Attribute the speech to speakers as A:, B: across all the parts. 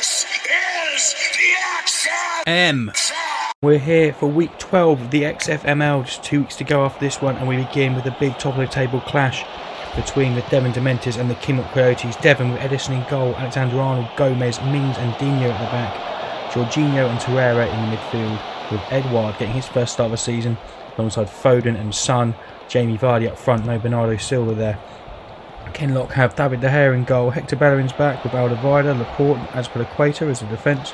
A: This is the XFML.
B: We're here for week 12 of the XFML, just 2 weeks to go after this one, and we begin with a big top of the table clash between the Devon Dementors and the Kinloch Coyotes. Devon with Edison in goal, Alexander Arnold, Gomez, Mings and Dino at the back, Jorginho and Torreira in the midfield, with Edouard getting his first start of the season alongside Foden and Son. Jamie Vardy up front, no Bernardo Silva there. Kinloch have David De Gea in goal, Hector Bellerin's back with Alderweireld, Laporte and Azpilicueta as the defence.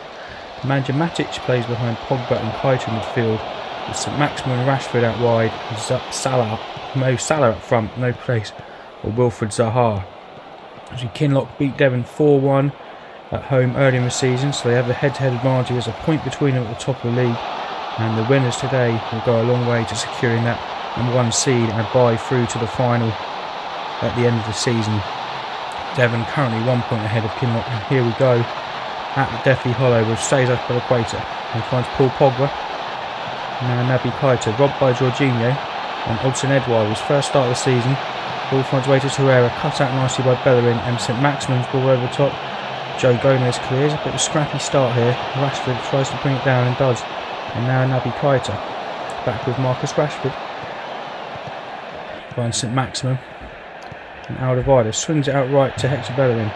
B: Manager Matic plays behind Pogba and Keita in midfield, with St Maximin and Rashford out wide, Mo Salah up front, no place for Wilfred Zaha. Kinloch beat Devon 4-1 at home early in the season, so they have the head-to-head advantage. There's a point between them at the top of the league, and the winners today will go a long way to securing that #1 seed and a bye through to the final at the end of the season. Devon currently 1 point ahead of Kinloch, and here we go at the Deathly Hollow with Cesar Azpilicueta. He finds Paul Pogba. Now Naby Keita, robbed by Jorginho, and Odsonne Edouard, his first start of the season. Ball finds way to Torreira, cut out nicely by Bellerin, and St Maximin's ball over the top. Joe Gomez clears, a bit of a scrappy start here. Rashford tries to bring it down and does. And now Naby Keita, back with Marcus Rashford. Finds St Maximin. And Alderweireld swings it out right to Hector Bellerin.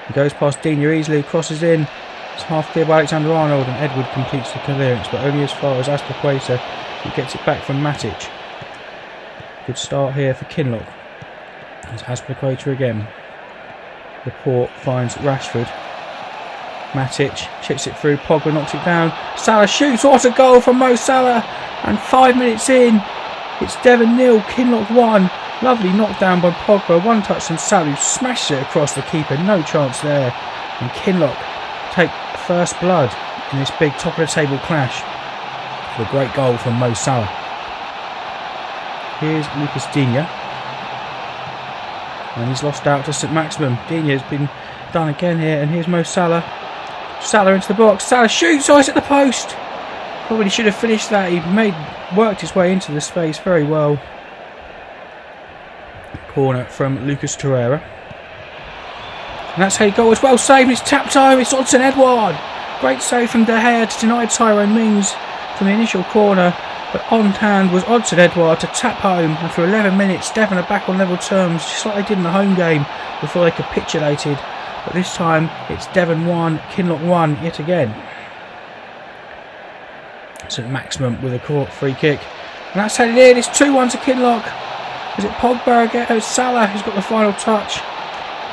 B: He goes past Dino easily, crosses in. It's half clear by Alexander Arnold, and Edward completes the clearance, but only as far as Azpilicueta, who gets it back from Matic. Good start here for Kinloch. There's Azpilicueta again. Laporte finds Rashford. Matic chips it through, Pogba knocks it down. Salah shoots, what a goal from Mo Salah! And 5 minutes in, it's Devon 0, Kinloch 1. Lovely knockdown by Pogba, one touch from Salah, who smashes it across the keeper, no chance there. And Kinloch take first blood in this big top of the table clash with a great goal from Mo Salah. Here's Lucas Digne, and he's lost out to St Maximin. Digne has been done again here, and here's Mo Salah. Salah into the box, Salah shoots, oh, it's at the post. Probably should have finished that. He worked his way into the space very well. Corner from Lucas Torreira, and that's how you go. It's well saved. It's tap time. It's Odsonne Edouard. Great save from De Gea to deny Tyrone Mings from the initial corner, but on hand was Odsonne Edouard to tap home. And for 11 minutes, Devon are back on level terms, just like they did in the home game before they capitulated. But this time, it's Devon 1, Kinloch 1 yet again. St Maximin with a free kick, and that's headed in. It's 2-1 to Kinloch. Is it Pogba again? Oh, Salah who's got the final touch.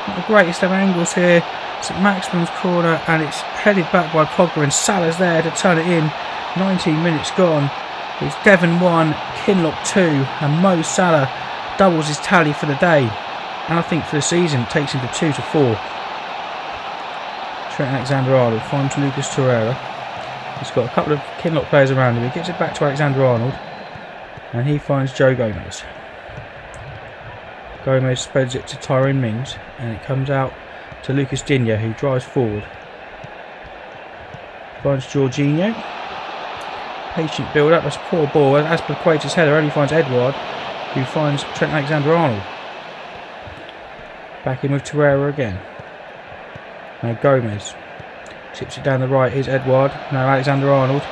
B: Not the greatest of angles here. St Maximin's corner, and it's headed back by Pogba, and Salah's there to turn it in. 19 minutes gone. It's Devon 1, Kinloch 2, and Mo Salah doubles his tally for the day. And I think for the season it takes him to 2-4. Trent Alexander-Arnold finds Lucas Torreira. He's got a couple of Kinloch players around him. He gets it back to Alexander-Arnold, and he finds Joe Gomez. Gomez spreads it to Tyrone Mings, and it comes out to Lucas Digne, who drives forward. Finds Jorginho. Patient build up, that's a poor ball. Azpilicueta's header only finds Edouard, who finds Trent Alexander-Arnold. Back in with Torreira again. Now Gomez chips it down the right. Here's Edouard. Now Alexander-Arnold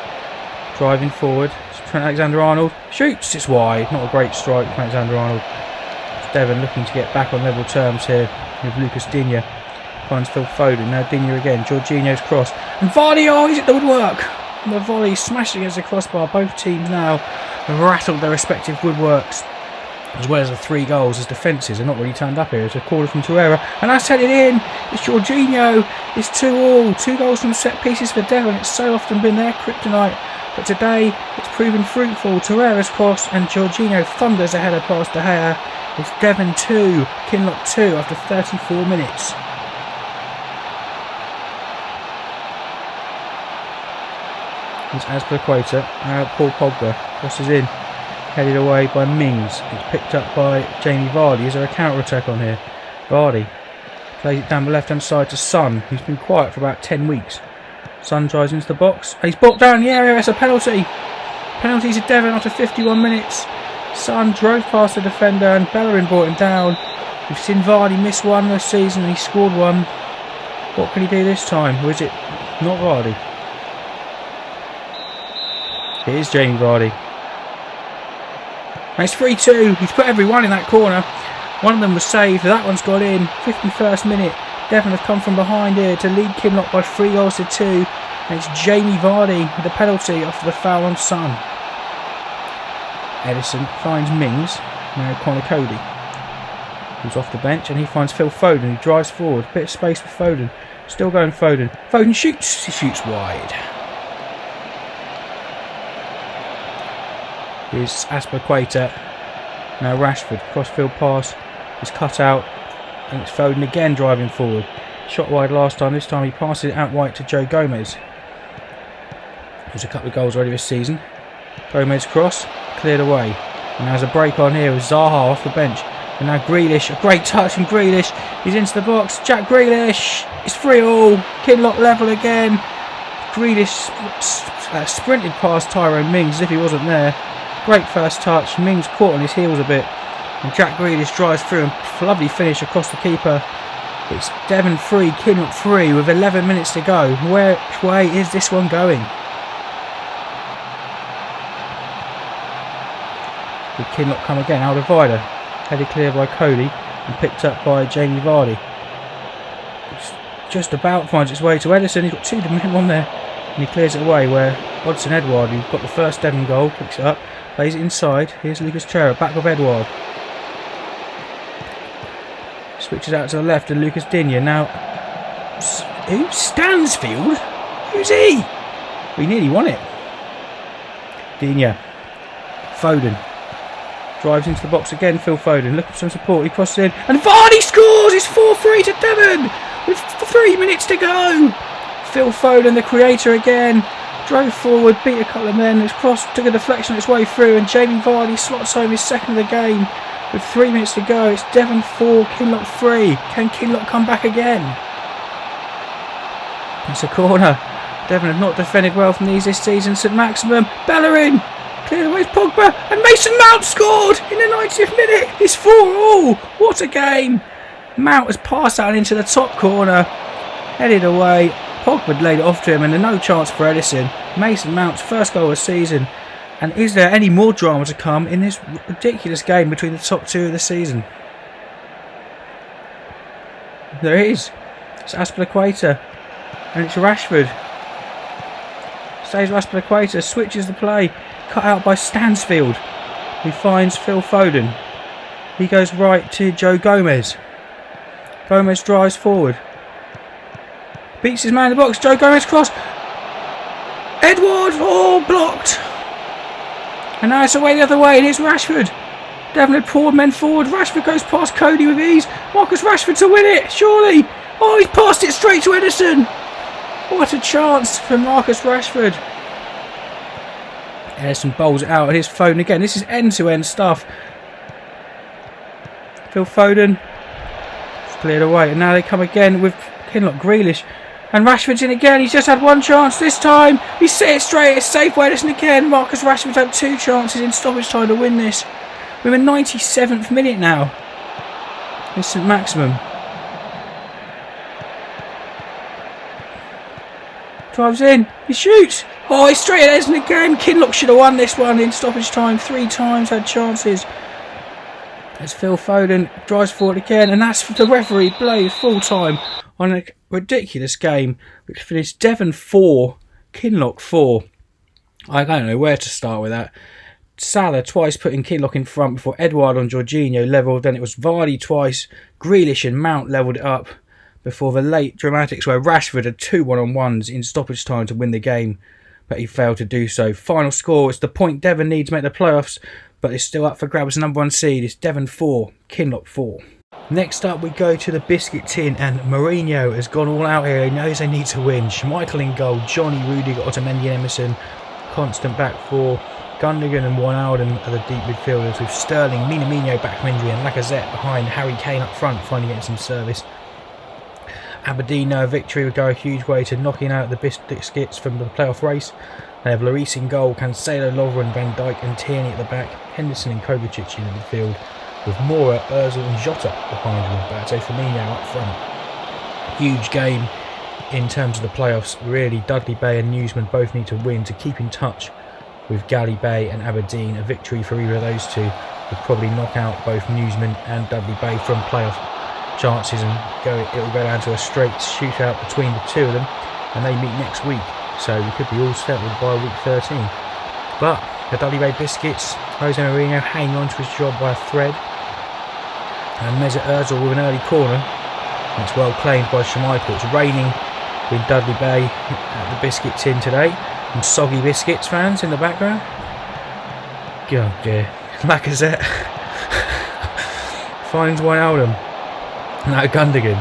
B: driving forward. It's Trent Alexander-Arnold shoots. It's wide. Not a great strike from Alexander-Arnold. Devon looking to get back on level terms here with Lucas Digne. Finds Phil Foden. Now Digne again. Jorginho's cross. And Vardy, oh, he's at the woodwork. And the volley smashed against the crossbar. Both teams now have rattled their respective woodworks, as well as the 3 goals as defences are not really turned up here. It's a corner from Torreira, and that's headed in. It's Jorginho. It's 2-2. 2 goals from set pieces for Devon. It's so often been their kryptonite, but today it's proven fruitful. Torreira's cross, and Jorginho thunders a header past De Gea. It's Devon 2, Kinloch 2 after 34 minutes. It's Azpilicueta. Now Paul Pogba crosses in, headed away by Mings. It's picked up by Jamie Vardy. Is there a counter-attack on here? Vardy plays it down the left-hand side to Son, who's been quiet for about 10 weeks. Son drives into the box, and he's brought down in the area. It's a penalty. Penalty to Devon after 51 minutes. Son drove past the defender, and Bellerin brought him down. We've seen Vardy miss one this season, and he scored one. What can he do this time? Or is it not Vardy? It is Jamie Vardy. And it's 3-2. He's put everyone in that corner. One of them was saved. That one's gone in. 51st minute. Devon have come from behind here to lead Kinloch by 3-2. And it's Jamie Vardy with the penalty after the foul on Son. Edison finds Mings. Now Connor Cody, who's off the bench, and he finds Phil Foden, who drives forward. Bit of space for Foden. Still going Foden. Foden shoots. He shoots wide. Here's Asperquator. Now Rashford. Crossfield pass is cut out, and it's Foden again driving forward. Shot wide last time. This time he passes it out wide to Joe Gomez. There's a couple of goals already this season. Gomez cross, cleared away. And there's a break on here with Zaha off the bench. And now Grealish, a great touch from Grealish. He's into the box. Jack Grealish. It's 3-3. Kinloch level again. Grealish sprinted past Tyrone Mings as if he wasn't there. Great first touch. Mings caught on his heels a bit. And Jack Grealish drives through and lovely finish across the keeper. It's Devon 3, Kinloch 3 with 11 minutes to go. Which way is this one going? Did Kinloch come again? Alderweireld headed clear by Cody and picked up by Jamie Vardy. It's just about finds its way to Edison. He's got two men on there and he clears it away where Odsonne Edouard, who's got the first Devon goal, picks it up, plays it inside. Here's Lucas Chera, back of Edouard. Switches out to the left and Lucas Digne. Now, who? Stansfield? Who's he? We nearly won it. Digne. Foden. Drives into the box again, Phil Foden. Looking for some support, he crosses in. And Vardy scores! It's 4-3 to Devon! With 3 minutes to go! Phil Foden, the creator again. Drove forward, beat a couple of men. It's crossed, took a deflection on its way through. And Jamie Vardy slots home his second of the game. With 3 minutes to go, it's Devon 4, Kinloch 3. Can Kinloch come back again? It's a corner. Devon have not defended well from these this season. St Maximum, Bellerin. Cleared away Pogba, and Mason Mount scored in the 90th minute. It's 4-4. What a game! Mount has passed out into the top corner, headed away. Pogba laid it off to him, and no chance for Edison. Mason Mount's first goal of the season. And is there any more drama to come in this ridiculous game between the top two of the season? There is. It's Asperquator, and it's Rashford. Stays Asperquator, switches the play. Cut out by Stansfield, who finds Phil Foden. He goes right to Joe Gomez. Gomez drives forward. Beats his man in the box. Joe Gomez cross. Edouard, blocked. And now it's away the other way, and it's Rashford. Devon had poured men forward. Rashford goes past Cody with ease. Marcus Rashford to win it, surely. Oh, he's passed it straight to Edison. What a chance for Marcus Rashford. Edison bowls it out, and here's Foden again. This is end-to-end stuff. Phil Foden. It's cleared away, and now they come again with Kinloch, Grealish. And Rashford's in again. He's just had one chance this time. He set it straight. It's safe by Edison again. Marcus Rashford's had 2 chances in stoppage time to win this. We're in the 97th minute now. It's St Maximum. Drives in. He shoots. Oh, he's straight at Edison again. Kinloch should have won this one in stoppage time. 3 times had chances. As Phil Foden drives forward again, and that's the referee blows full time on a ridiculous game which finished Devon 4, Kinloch 4. I don't know where to start with that. Salah twice putting Kinloch in front before Edouard on Jorginho levelled. Then it was Vardy twice. Grealish and Mount levelled it up before the late dramatics where Rashford had 2 one-on-ones in stoppage time to win the game, but he failed to do so. Final score, it's the point Devon needs to make the playoffs, but it's still up for grabs. Number 1 seed. It's Devon 4, Kinloch 4. Next up we go to the Biscuit tin, and Mourinho has gone all out here. He knows they need to win. Schmeichel in goal, Johnny, Rudiger, Otamendi and Emerson. Constant back 4. Gundogan and Wijnaldum are the deep midfielders, with Sterling, Minamino back from injury, and Lacazette behind Harry Kane up front, finally getting some service. Aberdeen know a victory would go a huge way to knocking out the Biscuits from the playoff race. They have Lloris in goal, Cancelo, Lovren, Van Dijk and Tierney at the back, Henderson and Kovacic in the midfield, with Moura, Ozil and Jota behind them, Roberto Firmino up front. Huge game in terms of the playoffs. Really, Dudley Bay and Newsman both need to win to keep in touch with Galley Bay and Aberdeen. A victory for either of those two would probably knock out both Newsman and Dudley Bay from playoff chances, and it will go down to a straight shootout between the two of them, and they meet next week, so we could be all settled by week 13. But the Dudley Bay Biscuits, Jose Mourinho hanging on to his job by a thread, and Mesut Ozil with an early corner. It's well claimed by Schmeichel. It's raining with Dudley Bay at the Biscuits in today, and soggy Biscuits fans in the background. Oh dear. Lacazette finds Wijnaldum. Now Gundogan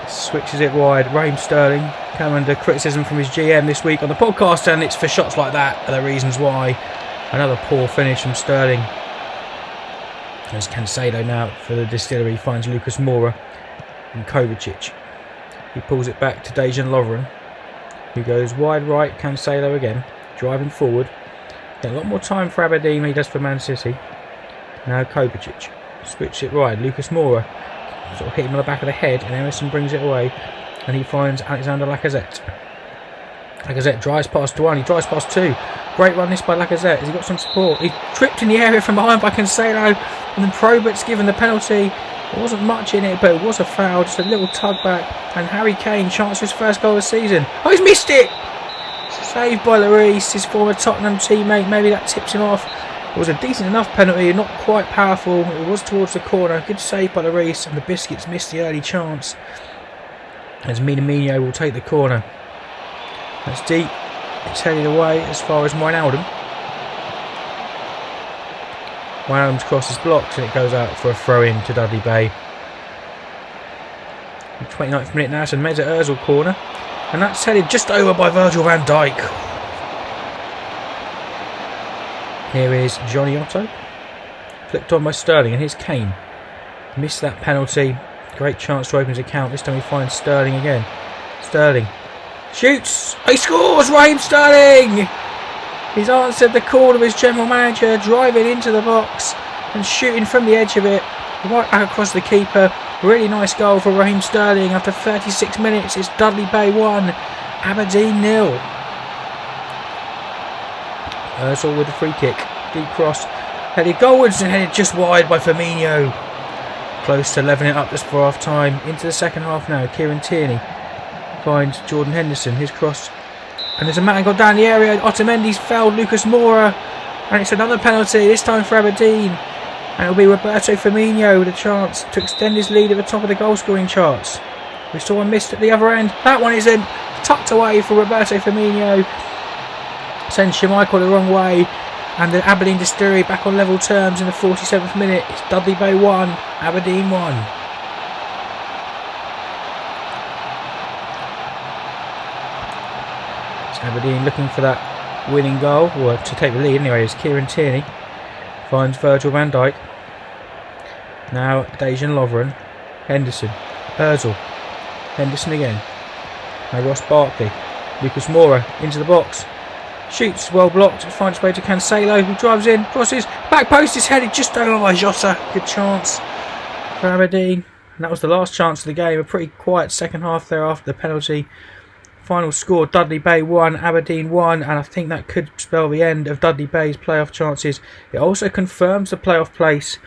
B: switches it wide. Raheem Sterling come under criticism from his GM this week on the podcast, and it's for shots like that are the reasons why. Another poor finish from Sterling. There's Cancelo now for the Distillery, finds Lucas Moura and Kovacic. He pulls it back to Dejan Lovren, who goes wide right. Cancelo again, driving forward. Get a lot more time for Aberdeen than he does for Man City. Now Kovacic switches it wide. Lucas Moura sort of hit him on the back of the head, and Emerson brings it away, and he finds Alexander Lacazette. Lacazette drives past one, he drives past two. Great run this by Lacazette. Has he got some support? He's tripped in the area from behind by Cancelo, and then Probert's given the penalty. There wasn't much in it, but it was a foul, just a little tug back. And Harry Kane, chance for his first goal of the season. Oh, he's missed it! Saved by Lloris, his former Tottenham teammate. Maybe that tips him off. It was a decent enough penalty, not quite powerful. It was towards the corner. Good save by Lloris, and the Biscuits missed the early chance. As Minamino will take the corner. That's deep. It's headed away as far as Wijnaldum. Wijnaldum's cross is blocked, and it goes out for a throw-in to Dudley Bay. The 29th minute now, it's a Mesut Ozil corner, and that's headed just over by Virgil van Dijk. Here is Johnny Otto, flicked on by Sterling, and here's Kane. Missed that penalty. Great chance to open his account. This time he finds Sterling again. Sterling shoots. He scores. Raheem Sterling. He's answered the call of his general manager, driving into the box and shooting from the edge of it, right back across the keeper. Really nice goal for Raheem Sterling. After 36 minutes, it's Dudley Bay 1, Aberdeen 0. Ozil with a free kick, deep cross, headed goalwards and headed just wide by Firmino. Close to levelling it up just for half time. Into the second half now. Kieran Tierney finds Jordan Henderson. His cross, and there's a man got down the area. Otamendi's fouled Lucas Moura, and it's another penalty. This time for Aberdeen, and it'll be Roberto Firmino with a chance to extend his lead at the top of the goal scoring charts. We saw one missed at the other end. That one isn't. Tucked away for Roberto Firmino. Sends Schmeichel the wrong way, and the Aberdeen Distillery back on level terms in the 47th minute. It's Dudley Bay 1, Aberdeen 1. It's Aberdeen looking for that winning goal, or to take the lead anyway, as Kieran Tierney finds Virgil van Dijk. Now Dejan Lovren, Henderson, Ozil, Henderson again. Now Ross Barkley, Lucas Moura into the box. Shoots, well blocked, finds its way to Cancelo, who drives in, crosses, back post is headed just over by Jota. Good chance for Aberdeen. And that was the last chance of the game. A pretty quiet second half there after the penalty. Final score, Dudley Bay 1, Aberdeen 1, and I think that could spell the end of Dudley Bay's playoff chances. It also confirms the playoff place